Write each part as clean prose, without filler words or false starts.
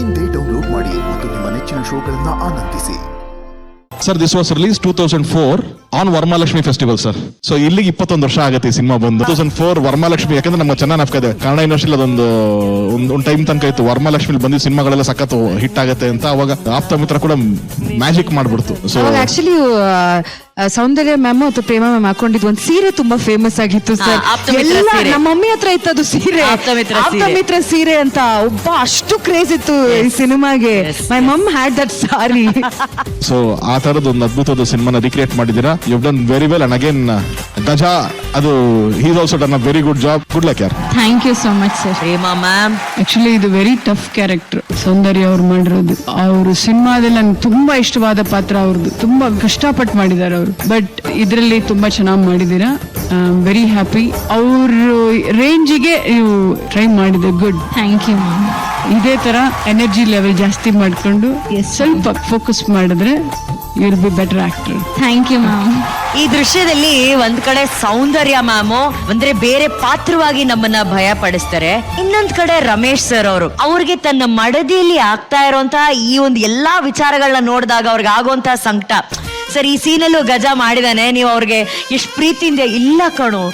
ಇಂದೇ ಡೌನ್ಲೋಡ್ ಮಾಡಿ ಮತ್ತು ನಿಮ್ಮ ನೆಚ್ಚಿನ ಶೋಗಳನ್ನ ಆನಂದಿಸಿ. Sir, this was released 2004 on Varmalakshmi Festival, sir. So ಇಲ್ಲಿಗೆ 21 ವರ್ಷ ಆಗುತ್ತೆ ಈ ಸಿನಿಮಾ ಬಂದು. 2004 ವರಮಹಾಲಕ್ಷ್ಮಿ, ಯಾಕಂದ್ರೆ ನಮ್ಮ ಚೆನ್ನಾಗಿ ನಾಪ್ಕದೆ ಕನ್ನಡ ಯೂನಿವರ್ಸಿಟಿ ಒಂದು ಟೈಮ್ ತನಕ ಇತ್ತು ವರಮಹಾಲಕ್ಷ್ಮಿ ಬಂದಿದ್ದ ಸಿನಿಮಾಗಳೆಲ್ಲ ಸಖತ್ ಹಿಟ್ ಆಗುತ್ತೆ ಅಂತ. ಅವಾಗ ಆಪ್ತ ಮಿತ್ರ ಕೂಡ ಮ್ಯಾಜಿಕ್ ಮಾಡ್ಬಿಡ್ತು. ಸೊ ಆಕ್ಚುಲಿ ಸೌಂದರ್ಯ ಮ್ಯಾಮ್ ಅಥವಾ ಪ್ರೇಮ ಮ್ಯಾಮ್ ಹಾಕೊಂಡಿದ್ ಒಂದು ಸೀರೆ ತುಂಬಾ ಫೇಮಸ್ ಆಗಿತ್ತು ಸರ್. ನಮ್ಮ ಮಮ್ಮಿ ಹತ್ರ ಇತ್ತದು ಸೀರೆ, ಆಪ್ತಮಿತ್ರ ಸೀರೆ ಅಂತ. ಒಬ್ಬ ಅಷ್ಟು ಕ್ರೇಜ್ ಇತ್ತು ಈ ಸಿನಿಮಾಗೆ. My mum had that sari. So ಆ ತರದ ಒಂದು ಅದ್ಭುತವಾದ ಸಿನಿಮಾನ ರಿಕ್ರಿಯೇಟ್ ಮಾಡಿದ್ದೀರಾ. You done very well. And again Gaja, ಅದು he's also done a very good job. Good luck ಯಾರ್. Thank you so much sir. Prema ma'am actually ಇದು ವೆರಿ ಟಫ್ ಕ್ಯಾರೆಕ್ಟರ್ ಸೌಂದರ್ಯ ಅವ್ರು ಮಾಡಿರೋದು. ಅವರು ಸಿನಿಮಾದಲ್ಲಿ ನನ್ಗೆ ತುಂಬಾ ಇಷ್ಟವಾದ ಪಾತ್ರ ಅವ್ರದ್ದು. ತುಂಬಾ ಕಷ್ಟಪಟ್ಟು ಮಾಡಿದ್ದಾರೆ ಅವರು. ಬಟ್ ಇದರಲ್ಲಿ ತುಂಬಾ ಚೆನ್ನಾಗಿ ಮಾಡಿದ್ದೀರಾ. Very happy. ಅವ್ರ ರೇಂಜಿಗೆ ನೀವು ಟ್ರೈ ಮಾಡಿದೆ. ಗುಡ್. Thank you ma'am. ಇದೇ ತರ ಎನರ್ಜಿ ಲೆವೆಲ್ ಜಾಸ್ತಿ ಮಾಡ್ಕೊಂಡು ಸ್ವಲ್ಪ ಫೋಕಸ್ ಮಾಡಿದ್ರೆ you will be better actor. Thank you ma'am. ಈ ದೃಶ್ಯದಲ್ಲಿ ಒಂದ್ ಕಡೆ ಸೌಂದರ್ಯ ಮ್ಯಾಮು ಅಂದ್ರೆ ಬೇರೆ ಪಾತ್ರವಾಗಿ ನಮ್ಮನ್ನ ಭಯ ಪಡಿಸ್ತಾರೆ. ಇನ್ನೊಂದ್ ಕಡೆ ರಮೇಶ್ ಸರ್ ಅವರು ಅವ್ರಿಗೆ ತನ್ನ ಮಡದಿಯಲ್ಲಿ ಆಗ್ತಾ ಇರೋಂತಹ ಈ ಒಂದು ಎಲ್ಲಾ ವಿಚಾರಗಳನ್ನ ನೋಡಿದಾಗ ಅವ್ರಿಗೆ ಆಗುವಂತಹ ಸಂಕಟ. ಸರ್, ಈ ಸೀನಲ್ಲೂ ಗಜಾ ಮಾಡಿದಾನೆ, ನೀವು ಅವ್ರಿಗೆ ಎಷ್ಟು ಪ್ರೀತಿಯಿಂದ ಇಲ್ಲ ಕಣು,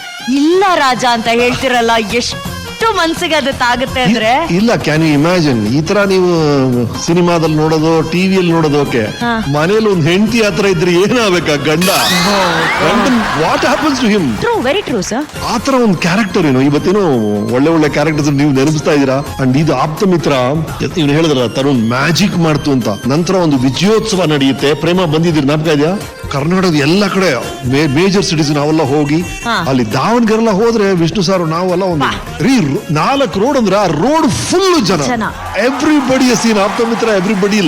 ಇಲ್ಲ ರಾಜ ಅಂತ ಹೇಳ್ತಿರಲ್ಲ, ಎಷ್ಟು ಮನ್ಸಿಗೆ ಅದು ತಾಗುತ್ತೆ ಅಂದ್ರೆ. ಇಲ್ಲ, ಕ್ಯಾನ್ ಯು ಇಮ್ಯಾಜಿನ್ ಈ ತರ ನೀವು ಸಿನಿಮಾದಲ್ಲಿ ನೋಡೋದು, ಟಿವಿಯಲ್ಲಿ ನೋಡೋದು ಓಕೆ, ಮನೇಲಿ ಒಂದು ಹೆಂಡತಿ ಹತ್ರ ಇದ್ರೆ ಏನಾಗಬೇಕಾ ಗಂಡ? What happens to him? True, very true sir. ಆ ತರ ಒಂದು ಕ್ಯಾರೆಕ್ಟರ್ ಇವತ್ತೇನೋ ಒಳ್ಳೆ ಒಳ್ಳೆ ಕ್ಯಾರೆಕ್ಟರ್ಸ್ ನೀವು ನೆನಪಿಸ್ತಾ ಇದೀರಾ. ಅಂಡ್ ಇದು ಆಪ್ತ ಮಿತ್ರ ಇವ್ನು ಹೇಳಿದ್ರ ತರುಣ್ ಮ್ಯಾಜಿಕ್ ಮಾಡ್ತು ಅಂತ. ನಂತರ ಒಂದು ವಿಜಯೋತ್ಸವ ನಡೆಯುತ್ತೆ. ಪ್ರೇಮ ಬಂದಿದ್ದೀರಿ, ನಾಪಕ ಇದೆಯಾ? ಕರ್ನಾಟಕದ ಎಲ್ಲ ಕಡೆ ಮೇಜರ್ ಸಿಟೀಸ್ ನಾವೆಲ್ಲ ಹೋಗಿ, ಅಲ್ಲಿ ದಾವಣಗೆರೆಲ್ಲ ಹೋದ್ರೆ ವಿಷ್ಣು ಸಾರ್ ನಾವೆಲ್ಲ ಒಂದು 4 ರೋಡ್ ಅಂದ್ರೆ ಆ ರೋಡ್ ಫುಲ್ ಜನ. ಎವ್ರಿಬಡಿ ಸೀನ್ ಆಪ್ತ ಮಿತ್ರ, ಎವ್ರಿಬಡಿ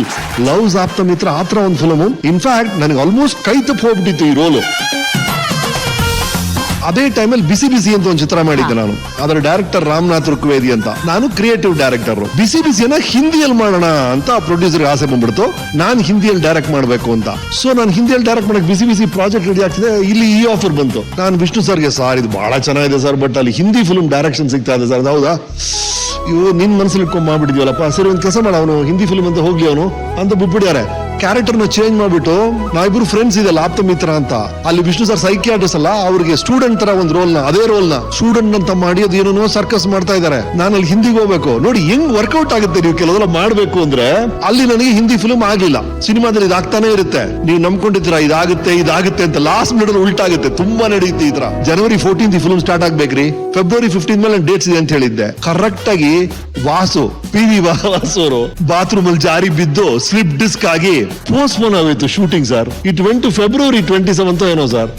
ಲವ್ಸ್ ಆಪ್ತ ಮಿತ್ರ. ಆತರ ಒಂದು ಫಿಲಮ್. ಇನ್ಫ್ಯಾಕ್ಟ್ ನನಗೆ ಆಲ್ಮೋಸ್ಟ್ ಕೈ ತಪ್ಪು ಹೋಗ್ಬಿಟ್ಟಿತ್ತು ಈ ರೋಲು. ಅದೇ ಟೈಮಲ್ಲಿ ಬಿಸಿ ಬಿಸಿ ಅಂತ ಒಂದು ಚಿತ್ರ ಮಾಡಿದ್ದೆ ನಾನು. ಅದರ ಡೈರೆಕ್ಟರ್ ರಾಮನಾಥ್ ರುಕ್ವೇದಿ ಅಂತ. ನಾನು ಕ್ರಿಯೇಟಿವ್ ಡೈರೆಕ್ಟರ್. ಬಿಸಿ ಬಿಸಿಯನ್ನ ಹಿಂದಿಯಲ್ಲಿ ಮಾಡೋಣ ಅಂತ ಪ್ರೊಡ್ಯೂಸರ್ ಆಸೆ ಬಂದ್ಬಿಡ್ತು. ನಾನು ಹಿಂದಿಯಲ್ಲಿ ಡೈರೆಕ್ಟ್ ಮಾಡಬೇಕು ಅಂತ. ಸೊ ನಾನು ಹಿಂದಿಯಲ್ಲಿ ಡೈರೆಕ್ಟ್ ಮಾಡಕ್ ಬಿಸಿ ಬಿಸಿ ಪ್ರಾಜೆಕ್ಟ್ ರೆಡಿ ಆಗ್ತಿದೆ. ಇಲ್ಲಿ ಈ ಆಫರ್ ಬಂತು. ನಾನು ವಿಷ್ಣು ಸರ್ಗೆ, ಸರ್ ಇದು ಬಹಳ ಚೆನ್ನಾಗಿದೆ ಸರ್, ಬಟ್ ಅಲ್ಲಿ ಹಿಂದಿ ಫಿಲ್ಮ್ ಡೈರೆಕ್ಷನ್ ಸಿಗ್ತಾ ಇದೆ ಸರ್. ಹೌದಾ? ಇವು ನಿನ್ ಮನಸ್ಸಲ್ಲಿ ಇಟ್ಕೊಂಡ್ ಮಾಡ್ಬಿಟ್ಟಿದ್ವಲ್ಲಪ್ಪ, ಸರಿ ಒಂದು ಕೆಲಸ ಮಾಡ, ಅವನು ಹಿಂದಿ ಫಿಲ್ಮ್ ಅಂತ ಹೋಗ್ಲಿ ಅವನು ಅಂತ ಬಿಟ್ಬಿಡ್ಯಾರೆ. ಕ್ಯಾರೆಕ್ಟರ್ ನ ಚೇಂಜ್ ಮಾಡ್ಬಿಟ್ಟು ನಾವಿಬ್ರು ಫ್ರೆಂಡ್ಸ್ ಇದೆಲ್ಲ ಆಪ್ತ ಮಿತ್ರ ಅಂತ. ಅಲ್ಲಿ ವಿಷ್ಣು ಸರ್ ಸೈಕಿಯಾಟ್ರಿಸ್ಟ್ ಅಲ್ಲ, ಅವ್ರಿಗೆ ಸ್ಟೂಡೆಂಟ್ ತರ ಒಂದು ರೋಲ್ ನ, ಅದೇ ರೋಲ್ ನ ಸ್ಟೂಡೆಂಟ್ ಅಂತ ಮಾಡಿ ಅದು ಏನೋ ಸರ್ಕಸ್ ಮಾಡ್ತಾ ಇದಾರೆ. ನಾನು ಅಲ್ಲಿ ಹಿಂದಿಗೆ ಹೋಗ್ಬೇಕು. ನೋಡಿ ಹೆಂಗ್ ವರ್ಕೌಟ್ ಆಗುತ್ತೆ. ನೀವು ಕೆಲವೆಲ್ಲ ಮಾಡ್ಬೇಕು ಅಂದ್ರೆ ಅಲ್ಲಿ ನನಗೆ ಹಿಂದಿ ಫಿಲ್ಮ್ ಆಗ್ಲಿಲ್ಲ. ಸಿನಿಮಾದಲ್ಲಿ ಇದಾಗ್ತಾನೆ ಇರುತ್ತೆ. ನೀವು ನಂಬ್ಕೊಂಡಿದ್ದೀರಾ ಇದಾಗುತ್ತೆ ಅಂತ. ಲಾಸ್ಟ್ ಮಿನಿಟ್ ಉಲ್ಟಾಗುತ್ತೆ. ತುಂಬಾ ನಡೆಯುತ್ತೆ ಈ ತರ. ಜನವರಿ 14 ಫಿಲ್ಮ್ ಸ್ಟಾರ್ಟ್ ಆಗ್ಬೇಕ್ರಿ. ಫೆಬ್ರವರಿ 15 ಮೇಲೆ ಡೇಟ್ಸ್ ಇದೆ ಅಂತ ಹೇಳಿದ್ದೆ. ಕರೆಕ್ಟ್ ಆಗಿ ವಾಸು PV ವಾಸು ಅವರು ಬಾತ್ರೂಮ್ ಅಲ್ಲಿ ಜಾರಿ ಬಿದ್ದು ಸ್ಲಿಪ್ ಡಿಸ್ಕ್ ಆಗಿ ಪೋಸ್ಟ್ಪೋನ್ ಆಗೋಯ್ತು shooting sir. It went to February 27 ಏನೋ ಸರ್.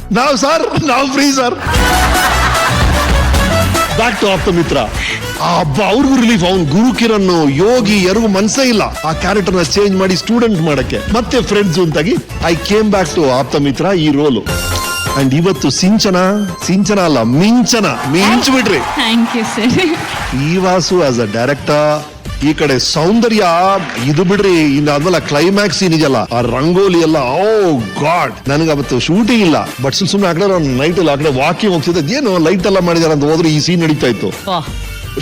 ನಾವು free sir. Back to Aptha ಮಿತ್ರ. ಅವ್ರಿಗೂ ರಿಲೀಫ್. ಅವ್ನು ಗುರು ಕಿರಣ್, ಯೋಗಿ ಯಾರಿಗೂ ಮನ್ಸೇ ಇಲ್ಲ ಆ ಕ್ಯಾರೆಕ್ಟರ್ ನ ಚೇಂಜ್ ಮಾಡಿ ಸ್ಟೂಡೆಂಟ್ ಮಾಡಕ್ಕೆ. ಮತ್ತೆ ಫ್ರೆಂಡ್ಸ್ ಅಂತಾಗಿ I came back to Aptha Mitra ಈ ರೋಲು. ಅಂಡ್ ಇವತ್ತು ಸಿಂಚನ ಅಲ್ಲ ಮಿಂಚು ಬಿಟ್ರಿ. Thank you sir. ಈ ವಾಸು ಆಸ್ ಅ ಡೈರೆಕ್ಟರ್, ಈ ಕಡೆ ಸೌಂದರ್ಯ, ಇದು ಬಿಡ್ರಿ. ಇನ್ನಾದ್ಮೇಲೆ ಕ್ಲೈಮ್ಯಾಕ್ಸ್ ಇದೆಯಲ್ಲ, ಆ ರಂಗೋಲಿ ಎಲ್ಲ, ಓ ಗಾಡ್. ನನಗೆ ಅವತ್ತು ಶೂಟಿಂಗ್ ಇಲ್ಲ, ಬಟ್ ಸುಮ್ಮನೆ ಆ ಕಡೆ ನೈಟ್ ಅಲ್ಲಿ ಆ ಕಡೆ ವಾಕಿಂಗ್ ಹೋಗ್ತಿದ್ದೆ. ಏನು ಲೈಟ್ ಎಲ್ಲ ಮಾಡಿದಾರೆ ಅಂತ ಹೋದ್ರೆ ಈ ಸೀನ್ ನಡೀತಾ ಇತ್ತು.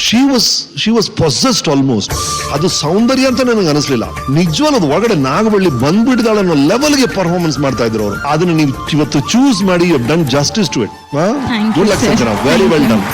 She was possessed almost. ಅದು ಸೌಂದರ್ಯ ಅಂತ ನನಗೆ ಅನಿಸ್ಲಿಲ್ಲ. ನಿಜವಾದ ಒಳಗಡೆ ನಾಗವಳ್ಳಿ ಬಂದ್ಬಿಟ್ಟಿದ್ದಾಳೆ ಅನ್ನೋ ಲೆವೆಲ್ಗೆ ಪರ್ಫಾರ್ಮೆನ್ಸ್ ಮಾಡ್ತಾ ಇದ್ರು ಅವರು. ಅದನ್ನ ನೀವು ಇವತ್ತು ಚೂಸ್ ಮಾಡಿ you done justice to it. Good luck Sanjana, very well done.